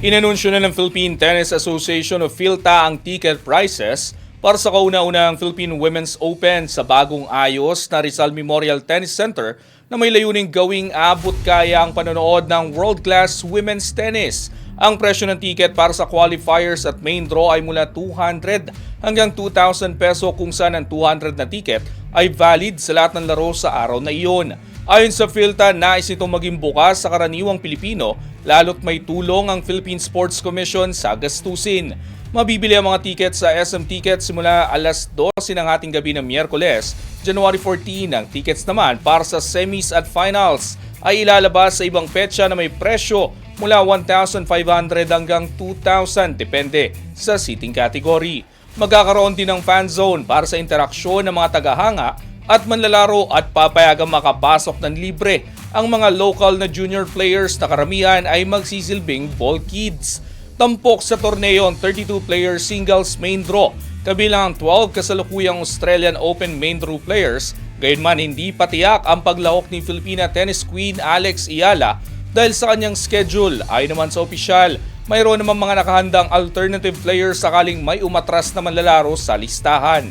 Inanunsyo na ng Philippine Tennis Association o PHILTA ang ticket prices para sa kauna-unahang Philippine Women's Open sa bagong ayos na Rizal Memorial Tennis Center na may layuning gawing abot kaya ang panonood ng world-class women's tennis. Ang presyo ng ticket para sa qualifiers at main draw ay mula 200 hanggang 2,000 peso kung saan ang 200 na ticket ay valid sa lahat ng laro sa araw na iyon. Ayon sa PHILTA, nais itong maging bukas sa karaniwang Pilipino lalo't may tulong ang Philippine Sports Commission sa gastusin. Mabibili ang mga ticket sa SM Tickets simula alas 12 ng ating gabi ng Miyerkules, January 14. Ang tickets naman para sa semis at finals ay ilalabas sa ibang petsa na may presyo mula 1,500 hanggang 2,000 depende sa seating category. Magkakaroon din ng fan zone para sa interaksyon ng mga tagahanga at manlalaro at papayagang makapasok ng libre ang mga local na junior players na karamihan ay magsisilbing ball kids. Tampok sa torneo ang 32-player singles main draw, kabilang ang 12 kasalukuyang Australian Open main draw players. Gayunman hindi patiyak ang paglahok ni Filipina tennis queen Alex Ayala dahil sa kanyang schedule. Ayon naman sa opisyal, mayroon naman mga nakahandang alternative players sakaling may umatras na manlalaro sa listahan.